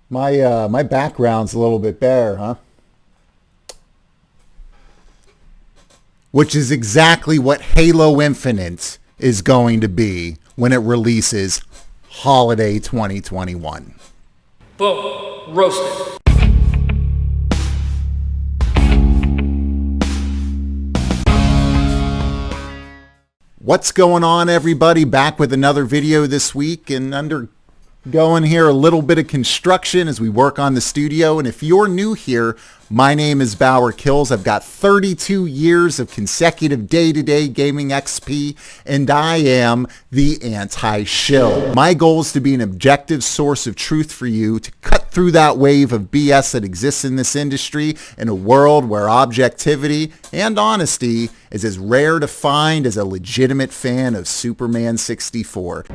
My background's a little bit bare, huh? Which is exactly what Halo Infinite is going to be when it releases holiday 2021. Boom. Roasted. What's going on, everybody? Back with another video this week and undergoing here a little bit of construction as we work on the studio. And if you're new here, my name is BauerKillz. I've got 32 years of consecutive day-to-day gaming XP, and I am the Anti-Shill. My goal is to be an objective source of truth for you, to cut through that wave of BS that exists in this industry in a world where objectivity and honesty is as rare to find as a legitimate fan of Superman 64.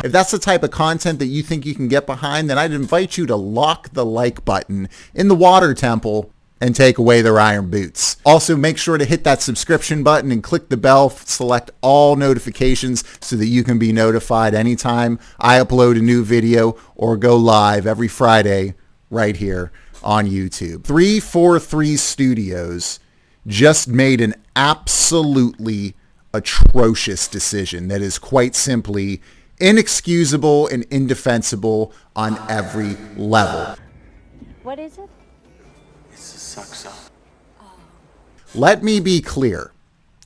If that's the type of content that you think you can get behind, then I'd invite you to lock the like button in the water temple and take away their iron boots. Also, make sure to hit that subscription button and click the bell, select all notifications so that you can be notified anytime I upload a new video or go live every Friday right here on YouTube. 343 Studios just made an absolutely atrocious decision that is quite simply inexcusable and indefensible on every level. What is it? It's a suck zone. Let me be clear.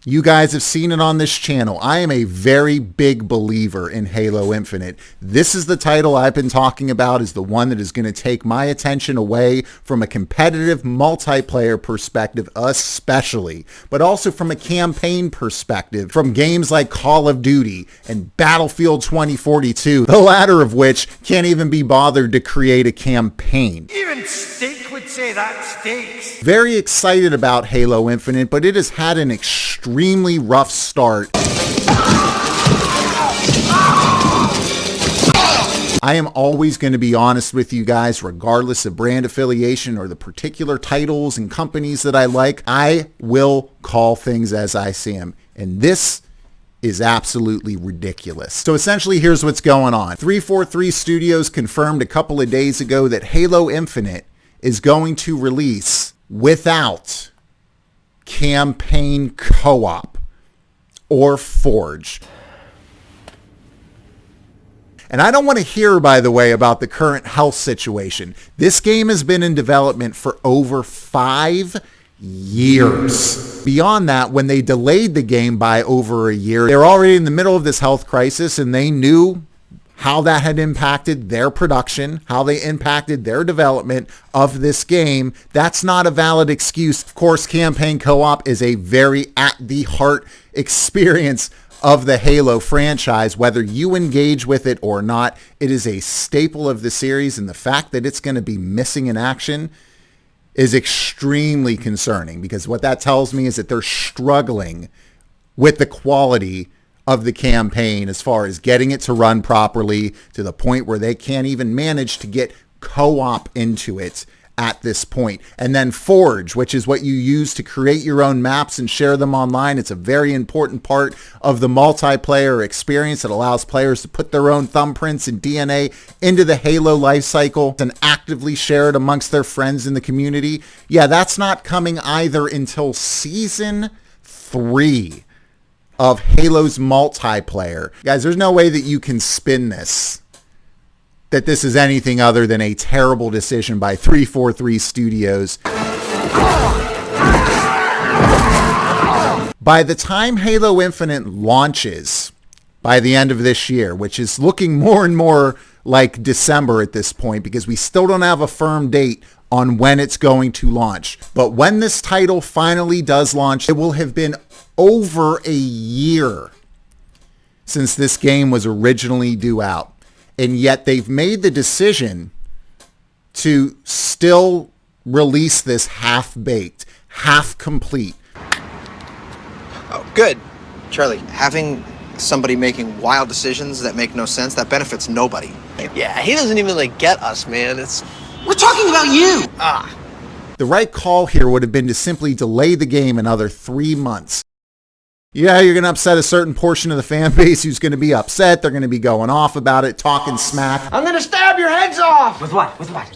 You guys have seen it on this channel. I am a very big believer in Halo Infinite. This is the title I've been talking about, is the one that is going to take my attention away from a competitive multiplayer perspective especially, but also from a campaign perspective, from games like Call of Duty and Battlefield 2042, the latter of which can't even be bothered to create a campaign. Even Steak would say that stinks. Very excited about Halo Infinite, but it has had an extremely rough start. I am always going to be honest with you guys, regardless of brand affiliation or the particular titles and companies that I like. I will call things as I see them. And this is absolutely ridiculous. So essentially, here's what's going on. 343 Studios confirmed a couple of days ago that Halo Infinite is going to release without campaign co-op or Forge. And I don't want to hear, by the way, about the current health situation. This game has been in development for over 5 years. Beyond that, when they delayed the game by over a year, they were already in the middle of this health crisis, and they knew how that had impacted their production, how they impacted their development of this game. That's not a valid excuse. Of course, campaign co-op is a very at the heart experience of the Halo franchise. Whether you engage with it or not, it is a staple of the series, and the fact that it's going to be missing in action is extremely concerning, because what that tells me is that they're struggling with the quality of the campaign as far as getting it to run properly, to the point where they can't even manage to get co-op into it at this point. And then Forge, which is what you use to create your own maps and share them online. It's a very important part of the multiplayer experience that allows players to put their own thumbprints and DNA into the Halo lifecycle and actively share it amongst their friends in the community. Yeah, that's not coming either until Season 3 of Halo's multiplayer. Guys, there's no way that you can spin this, that this is anything other than a terrible decision by 343 Studios. By the time Halo Infinite launches by the end of this year, which is looking more and more like December at this point, because we still don't have a firm date on when it's going to launch. But when this title finally does launch, it will have been over a year since this game was originally due out. And yet they've made the decision to still release this half-baked, half-complete. Oh, good. Charlie, having somebody making wild decisions that make no sense, that benefits nobody. Yeah, he doesn't even get us, man. We're talking about you. The right call here would have been to simply delay the game another 3 months. Yeah, you're going to upset a certain portion of the fan base who's going to be upset. They're going to be going off about it, talking smack. I'm gonna stab your heads off! With what? With what?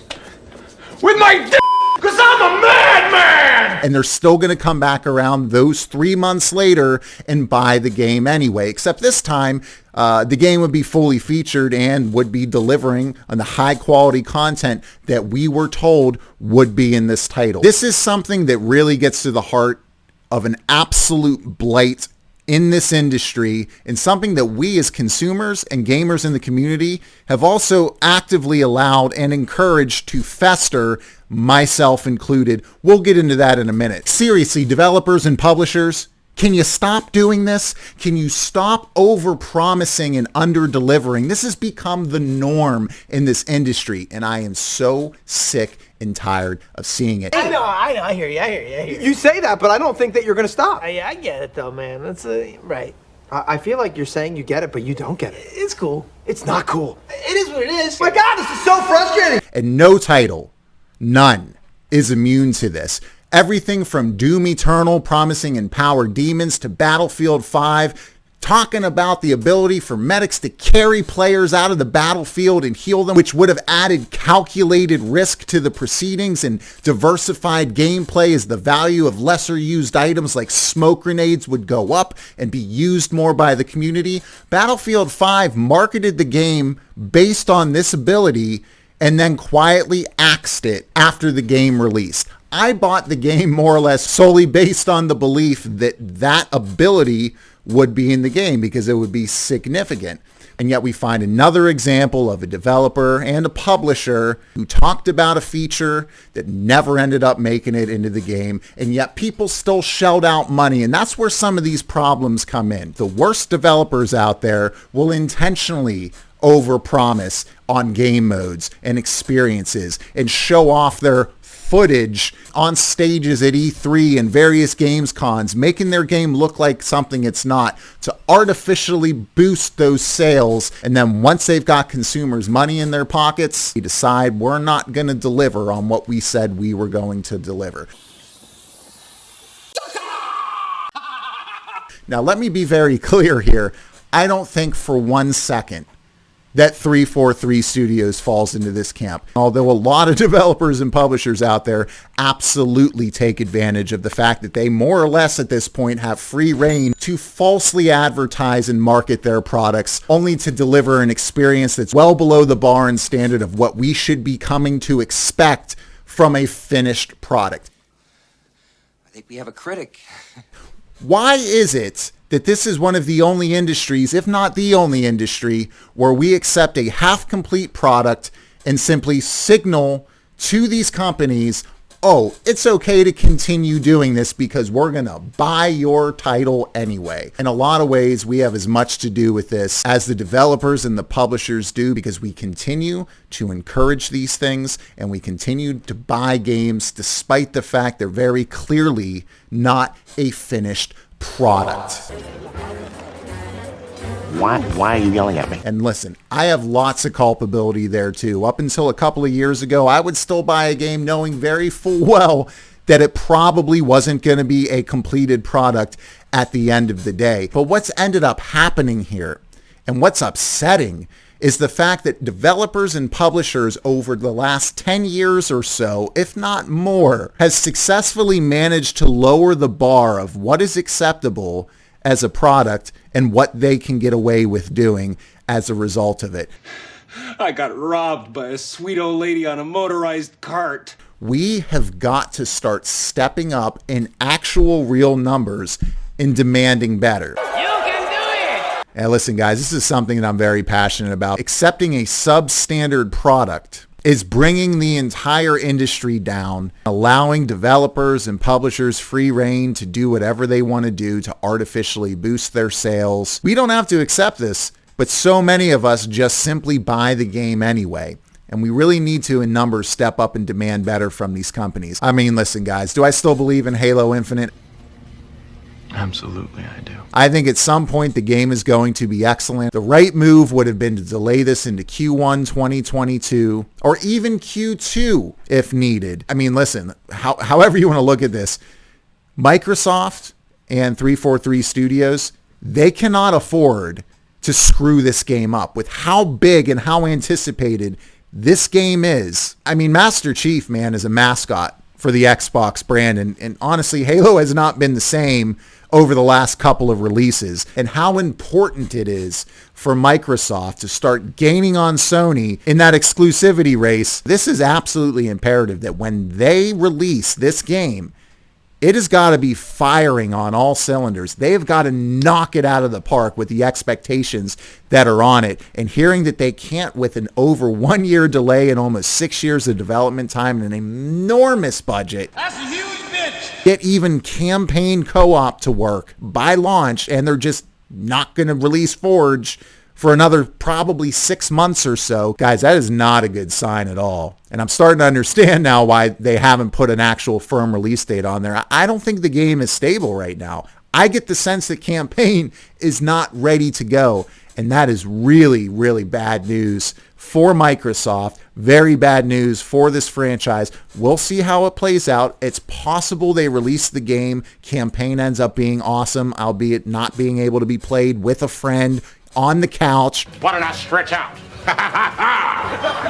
With my dick! Because I'm a madman! And they're still going to come back around those 3 months later and buy the game anyway. Except this time, the game would be fully featured and would be delivering on the high quality content that we were told would be in this title. This is something that really gets to the heart of an absolute blight in this industry, and something that we as consumers and gamers in the community have also actively allowed and encouraged to fester, myself included. We'll get into that in a minute. Seriously, developers and publishers, can you stop doing this? Can you stop over-promising and under-delivering? This has become the norm in this industry, and I am so sick and tired of seeing it. I know, I hear you. You say that, but I don't think that you're gonna stop. I get it though, man. That's right. I feel like you're saying you get it, but you don't get it. It's cool. It's not cool. It is what it is. My God, this is so frustrating. And no title, none, is immune to this. Everything from Doom Eternal promising empowered demons to Battlefield 5 talking about the ability for medics to carry players out of the battlefield and heal them, which would have added calculated risk to the proceedings and diversified gameplay as the value of lesser used items like smoke grenades would go up and be used more by the community. Battlefield 5 marketed the game based on this ability and then quietly axed it after the game released. I bought the game more or less solely based on the belief that that ability would be in the game because it would be significant. And yet we find another example of a developer and a publisher who talked about a feature that never ended up making it into the game, and yet people still shelled out money. And that's where some of these problems come in. The worst developers out there will intentionally overpromise on game modes and experiences and show off their footage on stages at E3 and various games cons, making their game look like something it's not to artificially boost those sales. And then once they've got consumers' money in their pockets, they decide we're not going to deliver on what we said we were going to deliver. Now, let me be very clear here. I don't think for 1 second that 343 Studios falls into this camp. Although a lot of developers and publishers out there absolutely take advantage of the fact that they more or less at this point have free reign to falsely advertise and market their products, only to deliver an experience that's well below the bar and standard of what we should be coming to expect from a finished product. I think we have a critic. Why is it that this is one of the only industries, if not the only industry, where we accept a half-complete product and simply signal to these companies, oh, it's okay to continue doing this because we're going to buy your title anyway? In a lot of ways, we have as much to do with this as the developers and the publishers do, because we continue to encourage these things and we continue to buy games despite the fact they're very clearly not a finished product. Why are you yelling at me? And listen, I have lots of culpability there too. Up until a couple of years ago, I would still buy a game knowing very full well that it probably wasn't going to be a completed product at the end of the day. But what's ended up happening here, and what's upsetting, is the fact that developers and publishers over the last 10 years or so, if not more, has successfully managed to lower the bar of what is acceptable as a product and what they can get away with doing as a result of it. I got robbed by a sweet old lady on a motorized cart. We have got to start stepping up in actual real numbers and demanding better. And listen, guys, this is something that I'm very passionate about. Accepting a substandard product is bringing the entire industry down, allowing developers and publishers free reign to do whatever they want to do to artificially boost their sales. We don't have to accept this, but so many of us just simply buy the game anyway. And we really need to, in numbers, step up and demand better from these companies. I mean, listen, guys, do I still believe in Halo Infinite? Absolutely, I do. I think at some point the game is going to be excellent. The right move would have been to delay this into Q1 2022 or even Q2 if needed. I mean, listen, however you want to look at this, Microsoft and 343 Studios, they cannot afford to screw this game up with how big and how anticipated this game is. I mean, Master Chief, man, is a mascot for the Xbox brand. And honestly, Halo has not been the same over the last couple of releases, and how important it is for Microsoft to start gaining on Sony in that exclusivity race. This is absolutely imperative that when they release this game, it has got to be firing on all cylinders. They've got to knock it out of the park with the expectations that are on it. And hearing that they can't, with an over 1 year delay and almost 6 years of development time and an enormous budget, That's a huge bitch. get even campaign co-op to work by launch, and they're just not going to release Forge for another probably 6 months or so. Guys, that is not a good sign at all. And I'm starting to understand now why they haven't put an actual firm release date on there. I don't think the game is stable right now. I get the sense that campaign is not ready to go. And that is really, really bad news for Microsoft. Very bad news for this franchise. We'll see how it plays out. It's possible they release the game. Campaign ends up being awesome, albeit not being able to be played with a friend on the couch. Why don't I stretch out?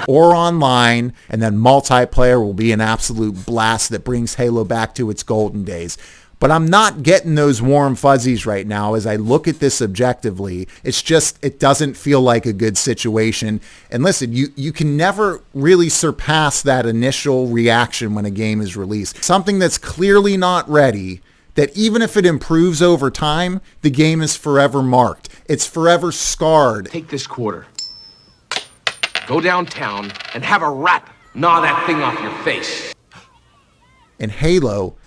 Or online, and then multiplayer will be an absolute blast that brings Halo back to its golden days. But I'm not getting those warm fuzzies right now as I look at this objectively. It's just, it doesn't feel like a good situation. And listen, you can never really surpass that initial reaction when a game is released. Something that's clearly not ready, that even if it improves over time, the game is forever marked. It's forever scarred. Take this quarter. Go downtown and have a rat gnaw that thing off your face. And Halo,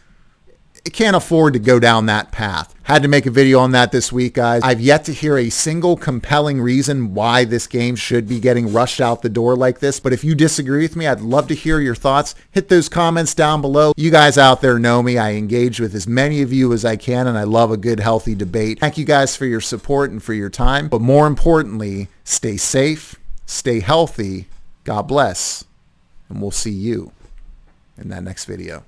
it can't afford to go down that path. Had to make a video on that this week, guys. I've yet to hear a single compelling reason why this game should be getting rushed out the door like this. But if you disagree with me, I'd love to hear your thoughts. Hit those comments down below. You guys out there know me. I engage with as many of you as I can, and I love a good, healthy debate. Thank you guys for your support and for your time. But more importantly, stay safe, stay healthy, God bless, and we'll see you in that next video.